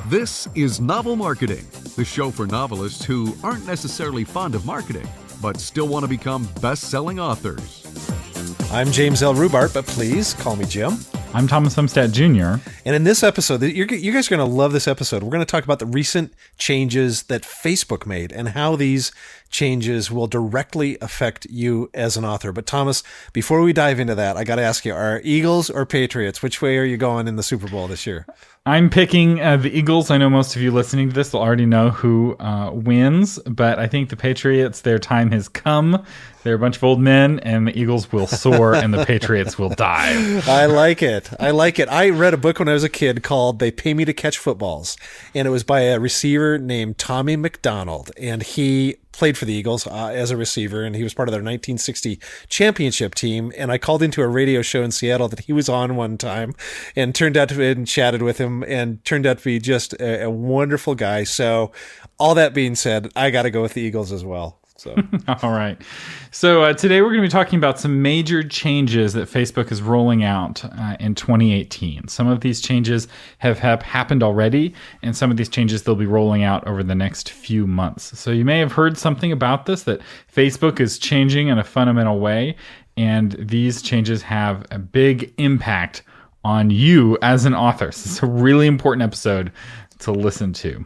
This is Novel Marketing, the show for novelists who aren't necessarily fond of marketing, but still want to become best-selling authors. I'm James L. Rubart, but please call me Jim. I'm Thomas Umstadt Jr. And in this episode, you guys are going to love this episode. We're going to talk about the recent changes that Facebook made and how these changes will directly affect you as an author. But Thomas, before we dive into that, I got to ask you, are Eagles or Patriots? Which way are you going in the Super Bowl this year? I'm picking the Eagles. I know most of you listening to this will already know who wins, but I think the Patriots, their time has come. They're a bunch of old men, and the Eagles will soar, and the Patriots will die. I like it. I read a book when I was a kid called They Pay Me to Catch Footballs, and it was by a receiver named Tommy McDonald, and he played for the Eagles as a receiver, and he was part of their 1960 championship team. And I called into a radio show in Seattle that he was on one time, and chatted with him, and turned out to be just a wonderful guy. So, all that being said, I got to go with the Eagles as well. So, all right. So today we're going to be talking about some major changes that Facebook is rolling out in 2018. Some of these changes have happened already, and some of these changes they'll be rolling out over the next few months. So you may have heard something about this, that Facebook is changing in a fundamental way, and these changes have a big impact on you as an author. So it's a really important episode to listen to.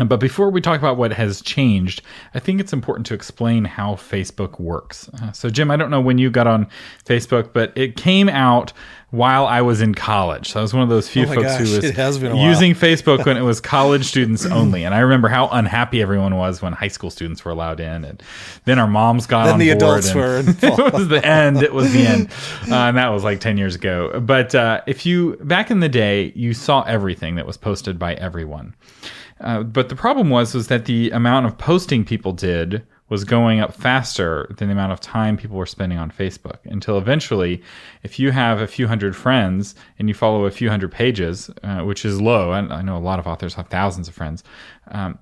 But before we talk about what has changed, I think it's important to explain how Facebook works. So, Jim, I don't know when you got on Facebook, but it came out while I was in college. So I was one of those few folks who was using Facebook when it was college students only. And I remember how unhappy everyone was when high school students were allowed in. And then our moms got on board. Then the adults were involved. It was the end. It was the end. And that was like 10 years ago. But back in the day, you saw everything that was posted by everyone. But the problem was that the amount of posting people did was going up faster than the amount of time people were spending on Facebook, until eventually, if you have a few hundred friends and you follow a few hundred pages, which is low, and I know a lot of authors have thousands of friends,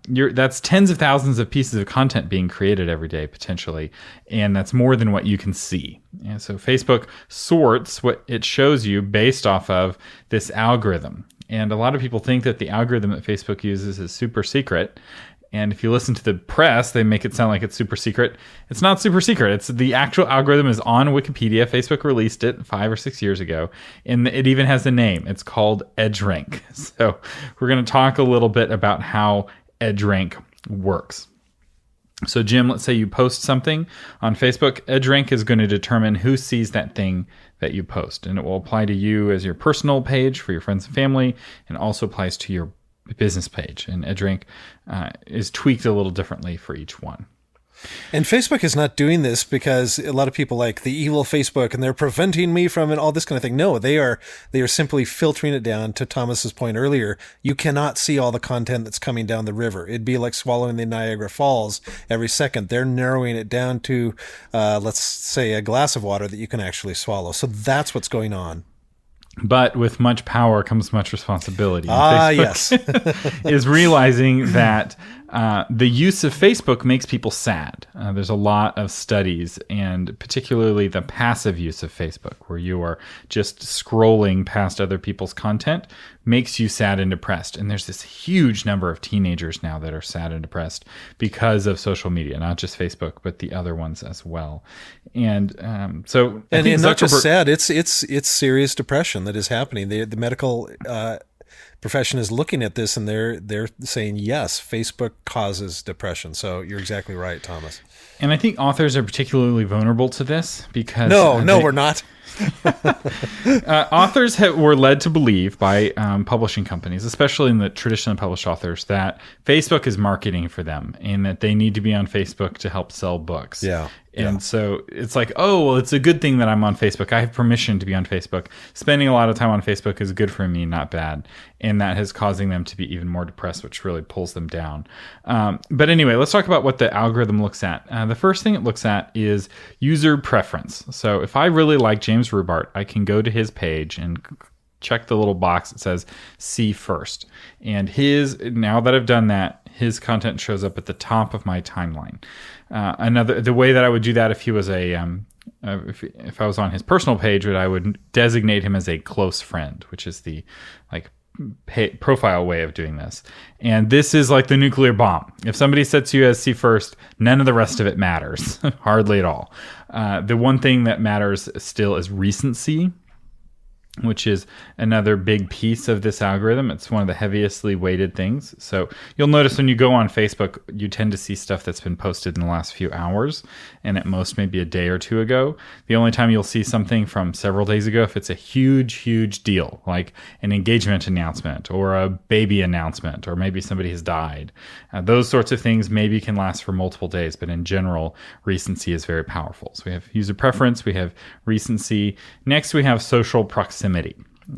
that's tens of thousands of pieces of content being created every day, potentially, and that's more than what you can see. And so Facebook sorts what it shows you based off of this algorithm. And a lot of people think that the algorithm that Facebook uses is super secret. And if you listen to the press, they make it sound like it's super secret. It's not super secret. It's the actual algorithm is on Wikipedia. Facebook released it 5 or 6 years ago. And it even has a name. It's called EdgeRank. So we're going to talk a little bit about how EdgeRank works. So, Jim, let's say you post something on Facebook. EdgeRank is going to determine who sees that thing that you post. And it will apply to you as your personal page for your friends and family, and also applies to your business page. And EdgeRank is tweaked a little differently for each one. And Facebook is not doing this because a lot of people like the evil Facebook and they're preventing me from all this kind of thing. No, they are simply filtering it down. To Thomas's point earlier, you cannot see all the content that's coming down the river. It'd be like swallowing the Niagara Falls every second. They're narrowing it down to, let's say, a glass of water that you can actually swallow. So that's what's going on. But with much power comes much responsibility. Yes. is realizing that the use of Facebook makes people sad. There's a lot of studies, and particularly the passive use of Facebook, where you are just scrolling past other people's content, makes you sad and depressed. And there's this huge number of teenagers now that are sad and depressed because of social media, not just Facebook, but the other ones as well. And so, and not just sad, it's serious depression that is happening. The medical profession is looking at this, and they're saying, yes, Facebook causes depression. So you're exactly right, Thomas. And I think authors are particularly vulnerable to this because we're not. Authors were led to believe by publishing companies, especially in the traditionally published authors, that Facebook is marketing for them and that they need to be on Facebook to help sell books. Yeah. And so it's like, oh, well, it's a good thing that I'm on Facebook. I have permission to be on Facebook. Spending a lot of time on Facebook is good for me, not bad. And that is causing them to be even more depressed, which really pulls them down. But anyway, let's talk about what the algorithm looks at. The first thing it looks at is user preference. So if I really like James Rubart, I can go to his page and check the little box that says see first. And now that I've done that, his content shows up at the top of my timeline. The way that I would do that if he was if I was on his personal page, I would designate him as a close friend, which is the profile way of doing this. And this is like the nuclear bomb. If somebody sets you as see first, none of the rest of it matters, hardly at all. The one thing that matters still is recency, which is another big piece of this algorithm. It's one of the heaviestly weighted things. So you'll notice when you go on Facebook, you tend to see stuff that's been posted in the last few hours, and at most maybe a day or two ago. The only time you'll see something from several days ago, if it's a huge deal, like an engagement announcement or a baby announcement, or maybe somebody has died. Those sorts of things maybe can last for multiple days, but in general, recency is very powerful. So we have user preference, we have recency. Next, we have social proximity.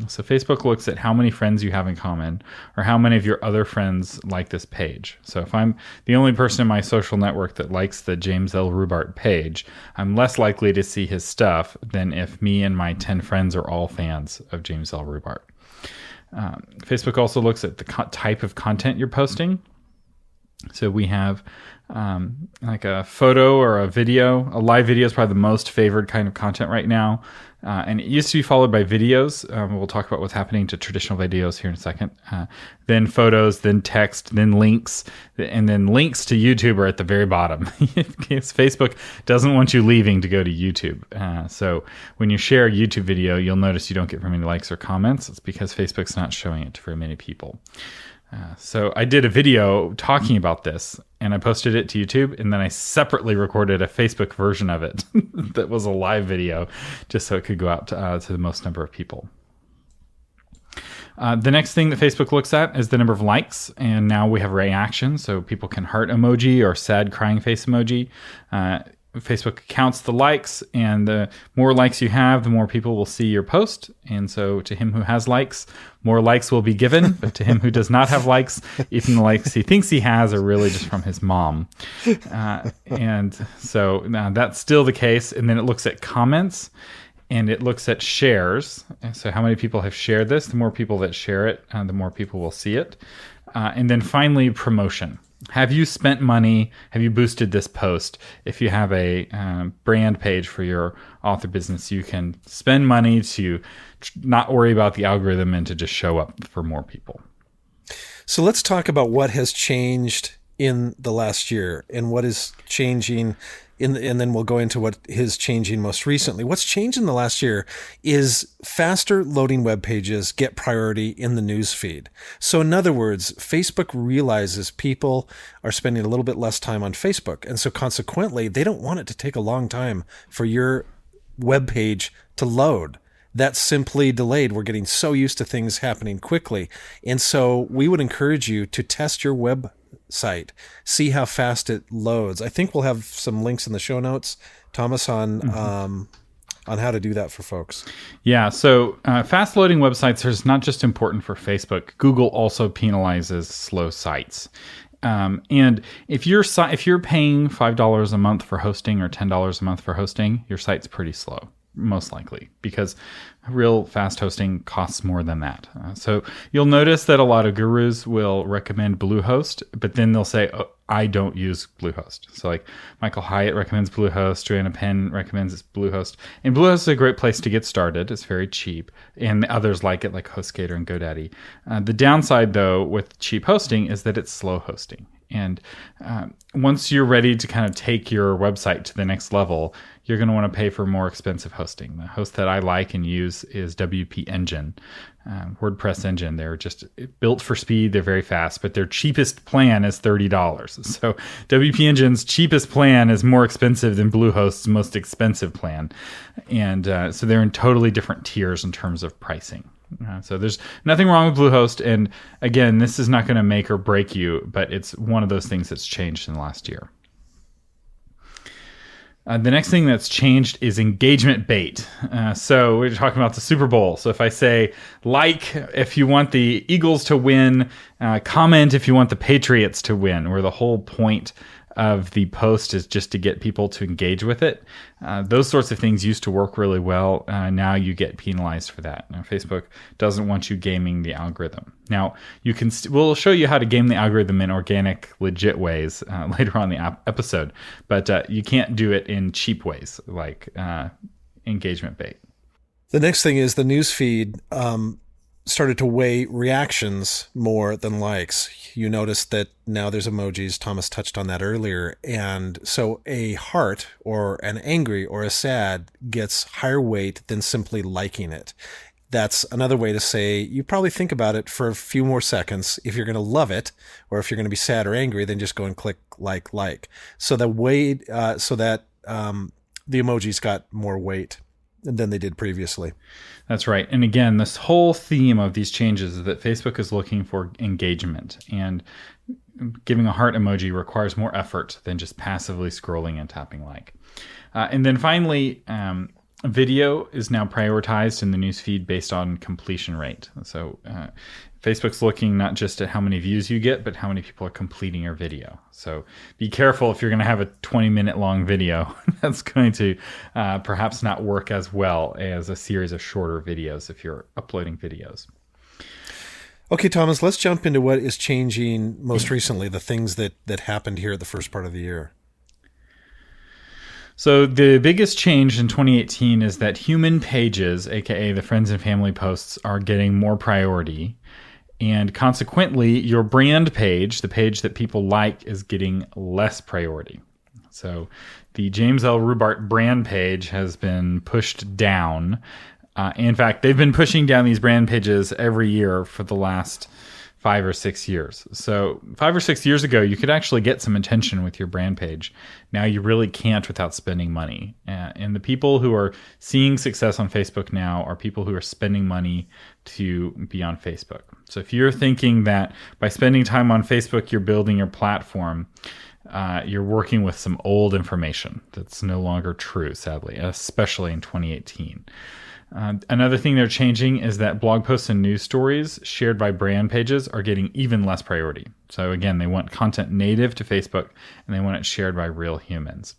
So Facebook looks at how many friends you have in common, or how many of your other friends like this page. So if I'm the only person in my social network that likes the James L. Rubart page, I'm less likely to see his stuff than if me and my 10 friends are all fans of James L. Rubart. Facebook also looks at the type of content you're posting. So we have like a photo or a video. A live video is probably the most favored kind of content right now. And it used to be followed by videos. We'll talk about what's happening to traditional videos here in a second. Then photos, then text, then links, and then links to YouTube are at the very bottom. Because Facebook doesn't want you leaving to go to YouTube. So when you share a YouTube video, you'll notice you don't get very many likes or comments. It's because Facebook's not showing it to very many people. So I did a video talking about this, and I posted it to YouTube, and then I separately recorded a Facebook version of it that was a live video, just so it could go out to the most number of people. The next thing that Facebook looks at is the number of likes, and now we have reactions, so people can heart emoji or sad crying face emoji. Facebook counts the likes, and the more likes you have, the more people will see your post. And so to him who has likes, more likes will be given. But to him who does not have likes, even the likes he thinks he has are really just from his mom. And so now that's still the case. And then it looks at comments, and it looks at shares. So how many people have shared this? The more people that share it, the more people will see it. And then finally, promotion. Have you spent money? Have you boosted this post? If you have a brand page for your author business, you can spend money to not worry about the algorithm and to just show up for more people. So let's talk about what has changed in the last year and what is changing and then we'll go into what is changing most recently. What's changed in the last year is faster loading web pages get priority in the news feed. So in other words, Facebook realizes people are spending a little bit less time on Facebook. And so consequently, they don't want it to take a long time for your web page to load. That's simply delayed. We're getting so used to things happening quickly. And so we would encourage you to test your website, see how fast it loads. I think we'll have some links in the show notes, Thomas, on how to do that for folks. Yeah, so fast loading websites is not just important for Facebook. Google also penalizes slow sites. And if you're paying $5 a month for hosting or $10 a month for hosting, your site's pretty slow. Most likely, because real fast hosting costs more than that. So you'll notice that a lot of gurus will recommend Bluehost, but then they'll say, oh, I don't use Bluehost. So like Michael Hyatt recommends Bluehost, Joanna Penn recommends Bluehost. And Bluehost is a great place to get started. It's very cheap. And others like it, like HostGator and GoDaddy. The downside, though, with cheap hosting is that it's slow hosting. And once you're ready to kind of take your website to the next level, you're going to want to pay for more expensive hosting. The host that I like and use is WP Engine, WordPress Engine. They're just built for speed. They're very fast, but their cheapest plan is $30. So WP Engine's cheapest plan is more expensive than Bluehost's most expensive plan. And so they're in totally different tiers in terms of pricing. So there's nothing wrong with Bluehost. And again, this is not going to make or break you, but it's one of those things that's changed in the last year. The next thing that's changed is engagement bait. So we're talking about the Super Bowl. So if I say, like, if you want the Eagles to win, comment if you want the Patriots to win, where the whole point of the post is just to get people to engage with it. Those sorts of things used to work really well. Now you get penalized for that. Now, Facebook doesn't want you gaming the algorithm. Now, you can we'll show you how to game the algorithm in organic, legit ways later on in the episode, but you can't do it in cheap ways like engagement bait. The next thing is the news feed. started to weigh reactions more than likes. You notice that now there's emojis. Thomas touched on that earlier. And so a heart or an angry or a sad gets higher weight than simply liking it. That's another way to say you probably think about it for a few more seconds if you're going to love it, or if you're going to be sad or angry, then just go and click like. So the weight, the emojis got more weight than they did previously. That's right. And again, this whole theme of these changes is that Facebook is looking for engagement, and giving a heart emoji requires more effort than just passively scrolling and tapping like. And then finally, video is now prioritized in the newsfeed based on completion rate. So Facebook's looking not just at how many views you get, but how many people are completing your video. So be careful if you're going to have a 20-minute long video. That's going to perhaps not work as well as a series of shorter videos if you're uploading videos. Okay, Thomas, let's jump into what is changing most recently, the things that happened here at the first part of the year. So the biggest change in 2018 is that human pages, aka the friends and family posts, are getting more priority. And consequently, your brand page, the page that people like, is getting less priority. So the James L. Rubart brand page has been pushed down. In fact, they've been pushing down these brand pages every year for the last 5 or 6 years. So 5 or 6 years ago, you could actually get some attention with your brand page. Now you really can't without spending money. And the people who are seeing success on Facebook now are people who are spending money to be on Facebook. So if you're thinking that by spending time on Facebook, you're building your platform, you're working with some old information that's no longer true, sadly, especially in 2018. Another thing they're changing is that blog posts and news stories shared by brand pages are getting even less priority. So again, they want content native to Facebook, and they want it shared by real humans.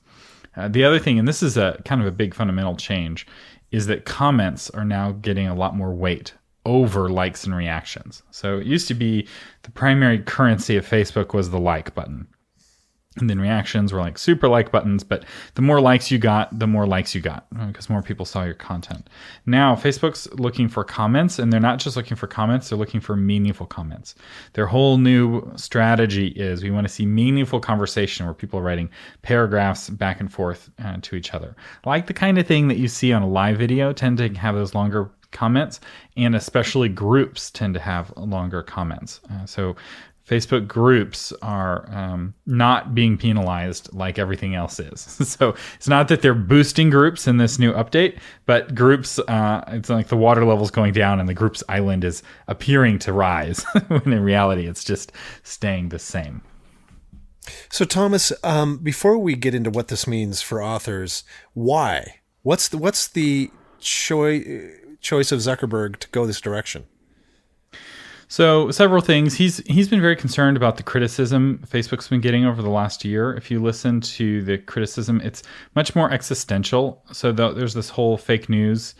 The other thing, and this is a kind of a big fundamental change, is that comments are now getting a lot more weight over likes and reactions. So it used to be the primary currency of Facebook was the like button. And then reactions were like super like buttons, but the more likes you got, the more likes you got, because more people saw your content. Now, Facebook's looking for comments, and they're not just looking for comments, they're looking for meaningful comments. Their whole new strategy is we want to see meaningful conversation where people are writing paragraphs back and forth to each other. Like the kind of thing that you see on a live video tend to have those longer comments, and especially groups tend to have longer comments. So Facebook groups are not being penalized like everything else is. So it's not that they're boosting groups in this new update, but groups, it's like the water level's going down and the groups island is appearing to rise, when in reality it's just staying the same. So Thomas, before we get into what this means for authors, why? What's the choice of Zuckerberg to go this direction? So several things. He's been very concerned about the criticism Facebook's been getting over the last year. If you listen to the criticism, it's much more existential. So there's this whole fake news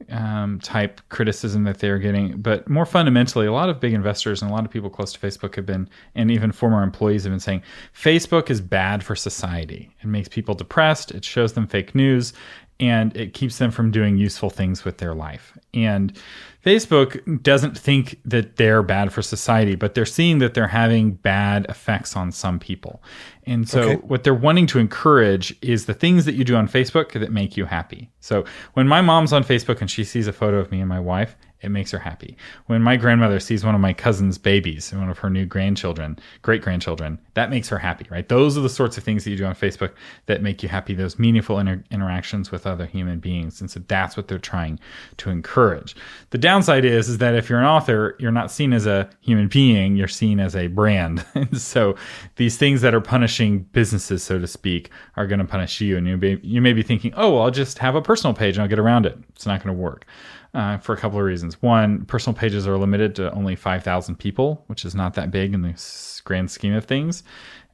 type criticism that they're getting. But more fundamentally, a lot of big investors and a lot of people close to Facebook have been, and even former employees have been saying, Facebook is bad for society. It makes people depressed. It shows them fake news, and it keeps them from doing useful things with their life. And Facebook doesn't think that they're bad for society, but they're seeing that they're having bad effects on some people. And so what they're wanting to encourage is the things that you do on Facebook that make you happy. So when my mom's on Facebook and she sees a photo of me and my wife, it makes her happy. When my grandmother sees one of my cousin's babies and one of her new grandchildren, great-grandchildren, that makes her happy, right? Those are the sorts of things that you do on Facebook that make you happy, those meaningful interactions with other human beings. And so that's what they're trying to encourage. The downside is that if you're an author, you're not seen as a human being, you're seen as a brand. And so these things that are punishing businesses, so to speak, are going to punish you. And you may be thinking, oh, well, I'll just have a personal page and I'll get around it. It's not going to work. For a couple of reasons. One, personal pages are limited to only 5,000 people, which is not that big in the grand scheme of things.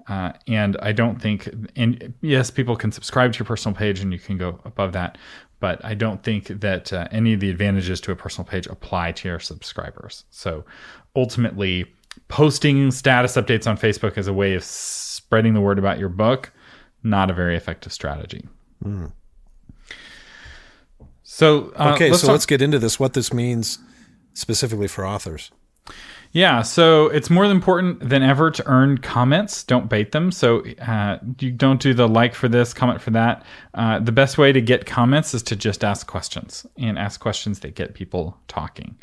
And I don't think, and yes, people can subscribe to your personal page and you can go above that, but I don't think that any of the advantages to a personal page apply to your subscribers. So ultimately, posting status updates on Facebook as a way of spreading the word about your book, not a very effective strategy. Mm. So let's get into this, what this means specifically for authors? Yeah, so it's more important than ever to earn comments. Don't bait them. So you don't do the like for this, comment for that. The best way to get comments is to just ask questions, and ask questions that get people talking.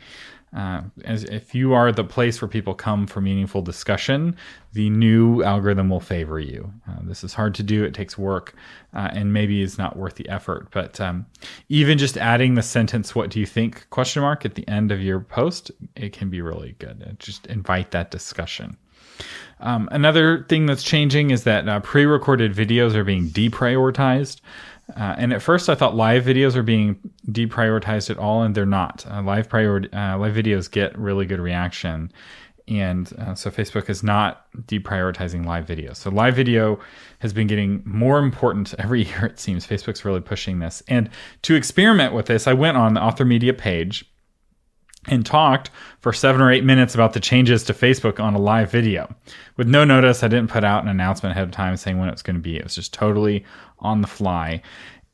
As if you are the place where people come for meaningful discussion, the new algorithm will favor you. This is hard to do. It takes work, and maybe it's not worth the effort. But even just adding the sentence, "What do you think?" question mark at the end of your post, it can be really good. Just invite that discussion. Another thing that's changing is that pre-recorded videos are being deprioritized. And at first I thought live videos are being deprioritized at all, and they're not. Live videos get really good reaction. And so Facebook is not deprioritizing live video. So live video has been getting more important every year, it seems. Facebook's really pushing this. And to experiment with this, I went on the Author Media page and talked for 7 or 8 minutes about the changes to Facebook on a live video. With no notice, I didn't put out an announcement ahead of time saying when it was going to be. It was just totally on the fly.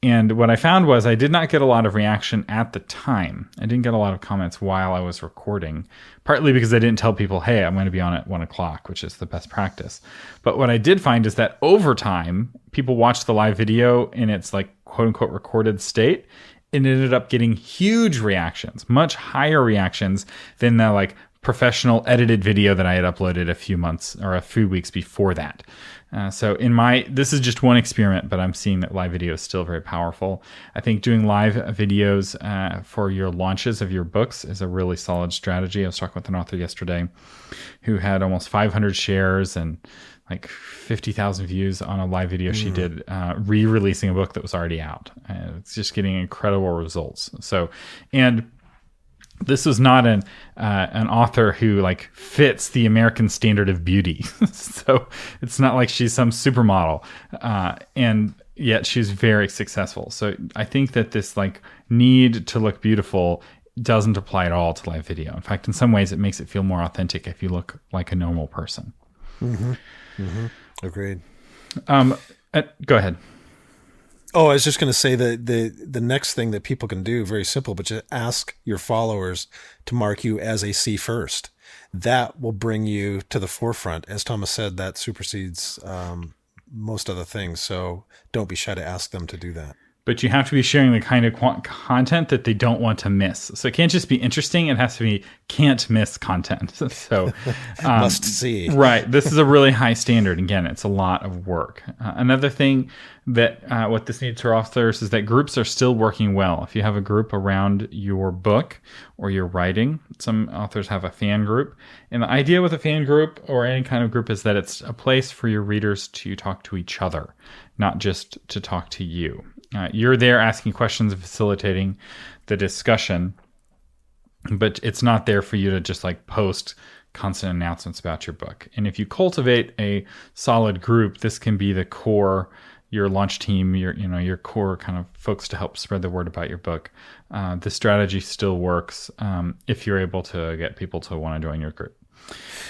And what I found was I did not get a lot of reaction at the time. I didn't get a lot of comments while I was recording, partly because I didn't tell people, hey, I'm going to be on at 1 o'clock, which is the best practice. But what I did find is that over time, people watched the live video in its like quote unquote recorded state, and it ended up getting huge reactions, much higher reactions than the like professional edited video that I had uploaded a few months or a few weeks before that. So this is just one experiment, but I'm seeing that live video is still very powerful. I think doing live videos for your launches of your books is a really solid strategy. I was talking with an author yesterday who had almost 500 shares and like 50,000 views on a live video she did re-releasing a book that was already out. It's just getting incredible results. So, and this is not an author who like fits the American standard of beauty. So it's not like she's some supermodel, and yet she's very successful. So I think that this like need to look beautiful doesn't apply at all to live video. In fact, in some ways, it makes it feel more authentic if you look like a normal person. Mm-hmm. Mm-hmm. Agreed. Go ahead. Oh, I was just going to say that the next thing that people can do, very simple, but just ask your followers to mark you as a C first. That will bring you to the forefront. As Thomas said, that supersedes most other things. So don't be shy to ask them to do that. But you have to be sharing the kind of content that they don't want to miss. So it can't just be interesting. It has to be can't miss content. So must see. Right. This is a really high standard. Again, it's a lot of work. Another thing that what this needs for authors is that groups are still working well. If you have a group around your book or your writing, some authors have a fan group. And the idea with a fan group or any kind of group is that it's a place for your readers to talk to each other, not just to talk to you. You're there asking questions and facilitating the discussion, but it's not there for you to just like post constant announcements about your book. And if you cultivate a solid group, this can be the core, your launch team, your core kind of folks to help spread the word about your book. The strategy still works if you're able to get people to want to join your group.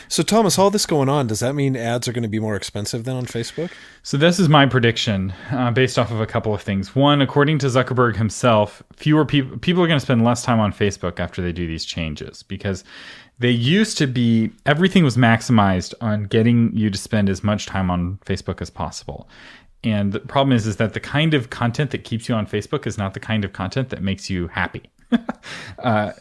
So Thomas, all this going on, does that mean ads are going to be more expensive than on Facebook? So this is my prediction based off of a couple of things. One, according to Zuckerberg himself, fewer people are going to spend less time on Facebook after they do these changes, because they used to be, everything was maximized on getting you to spend as much time on Facebook as possible. And the problem is that the kind of content that keeps you on Facebook is not the kind of content that makes you happy.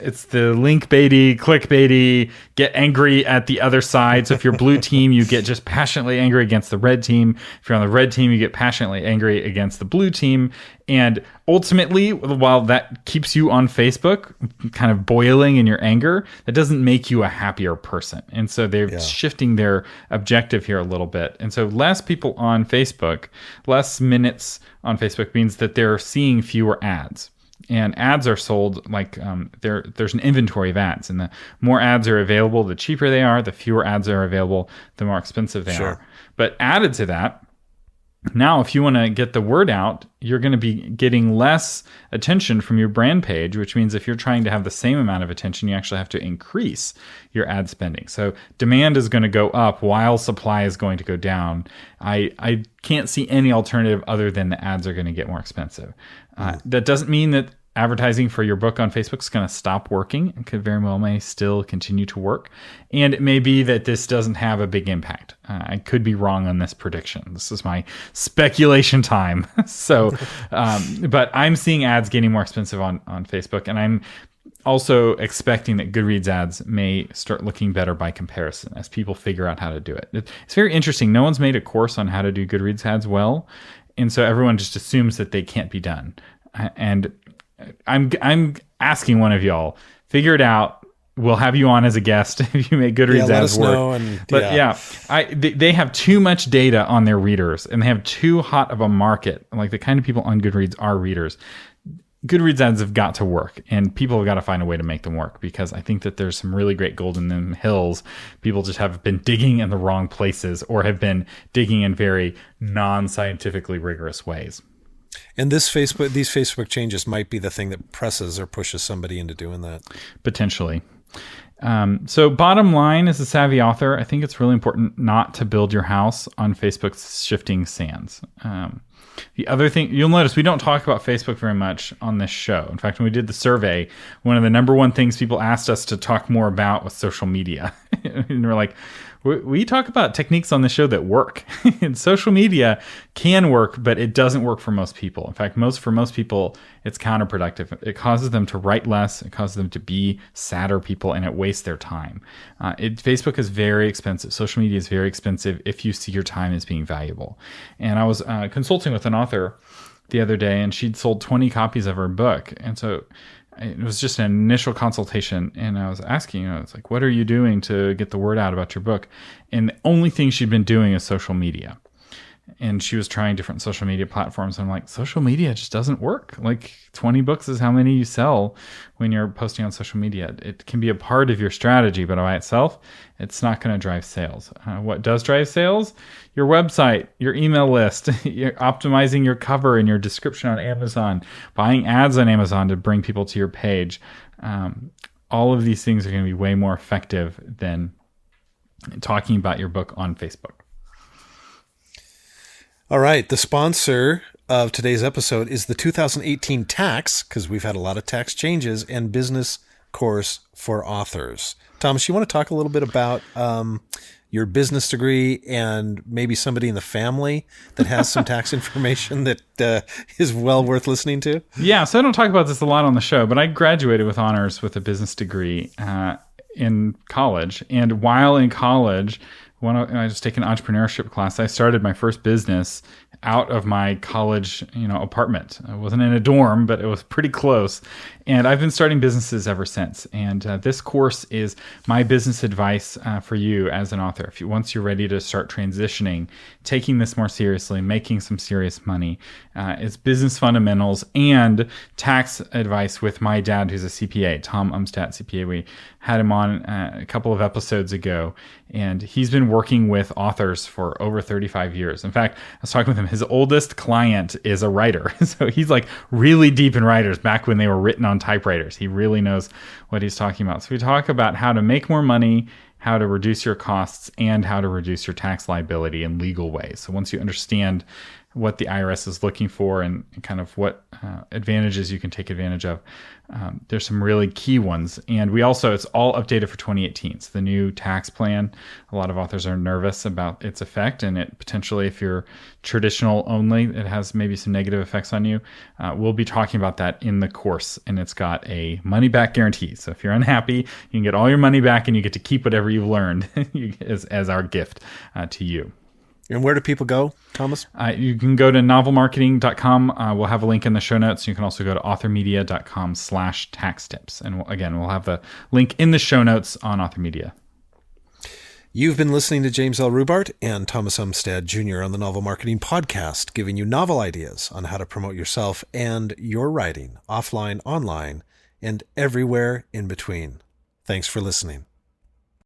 It's the link baity, click baity, get angry at the other side. So if you're blue team, you get just passionately angry against the red team. If you're on the red team, you get passionately angry against the blue team. And ultimately, while that keeps you on Facebook kind of boiling in your anger, that doesn't make you a happier person. And so they're shifting their objective here a little bit. And so less people on Facebook, less minutes on Facebook means that they're seeing fewer ads. And ads are sold like there's an inventory of ads. And the more ads are available, the cheaper they are. The fewer ads are available, the more expensive they are. But added to that, now if you want to get the word out, you're going to be getting less attention from your brand page, which means if you're trying to have the same amount of attention, you actually have to increase your ad spending. So demand is going to go up while supply is going to go down. I can't see any alternative other than the ads are going to get more expensive. That doesn't mean that advertising for your book on Facebook is going to stop working. It could very well may still continue to work. And it may be that this doesn't have a big impact. I could be wrong on this prediction. This is my speculation time. So, but I'm seeing ads getting more expensive on Facebook, and I'm also expecting that Goodreads ads may start looking better by comparison as people figure out how to do it. It's very interesting. No one's made a course on how to do Goodreads ads well, and so everyone just assumes that they can't be done. And I'm asking one of y'all, figure it out. We'll have you on as a guest if you make Goodreads ads work. They have too much data on their readers, and they have too hot of a market. Like the kind of people on Goodreads are readers. Goodreads ads have got to work, and people have got to find a way to make them work, because I think that there's some really great gold in them hills. People just have been digging in the wrong places, or have been digging in very non-scientifically rigorous ways. And these Facebook changes might be the thing that presses or pushes somebody into doing that. Potentially. So bottom line, as a savvy author, I think it's really important not to build your house on Facebook's shifting sands. The other thing, you'll notice we don't talk about Facebook very much on this show. In fact, when we did the survey, one of the number one things people asked us to talk more about was social media. And we're like, we talk about techniques on the show that work. And social media can work, but it doesn't work for most people. In fact, for most people, it's counterproductive. It causes them to write less. It causes them to be sadder people, and it wastes their time. Facebook is very expensive. Social media is very expensive if you see your time as being valuable. And I was consulting with an author the other day, and she'd sold 20 copies of her book. And so it was just an initial consultation, and I was asking, it's like, what are you doing to get the word out about your book? And the only thing she'd been doing is social media. And she was trying different social media platforms. And I'm like, social media just doesn't work. Like 20 books is how many you sell when you're posting on social media. It can be a part of your strategy, but by itself, it's not going to drive sales. What does drive sales? Your website, your email list, you're optimizing your cover and your description on Amazon, buying ads on Amazon to bring people to your page. All of these things are going to be way more effective than talking about your book on Facebook. All right. The sponsor of today's episode is the 2018 tax, because we've had a lot of tax changes, and business course for authors. Thomas, you want to talk a little bit about your business degree and maybe somebody in the family that has some tax information that is well worth listening to? Yeah. So I don't talk about this a lot on the show, but I graduated with honors with a business degree in college. And while in college, when I was taking an entrepreneurship class, I started my first business out of my college, apartment. I wasn't in a dorm, but it was pretty close. And I've been starting businesses ever since. And this course is my business advice for you as an author. Once you're ready to start transitioning, taking this more seriously, making some serious money, it's business fundamentals and tax advice with my dad, who's a CPA, Tom Umstadt, CPA. We had him on a couple of episodes ago, and he's been working with authors for over 35 years. In fact, I was talking with him. His oldest client is a writer. So he's like really deep in writers back when they were written on typewriters. He really knows what he's talking about. So we talk about how to make more money, how to reduce your costs, and how to reduce your tax liability in legal ways. So once you understand what the IRS is looking for and kind of what advantages you can take advantage of, there's some really key ones. And it's all updated for 2018. So the new tax plan, a lot of authors are nervous about its effect, and it potentially, if you're traditional only, it has maybe some negative effects on you. We'll be talking about that in the course, and it's got a money back guarantee. So if you're unhappy, you can get all your money back, and you get to keep whatever you've learned as our gift to you. And where do people go, Thomas? You can go to novelmarketing.com. We'll have a link in the show notes. You can also go to authormedia.com/tax tips. And we'll have the link in the show notes on Author Media. You've been listening to James L. Rubart and Thomas Umstadt Jr. on the Novel Marketing Podcast, giving you novel ideas on how to promote yourself and your writing offline, online, and everywhere in between. Thanks for listening.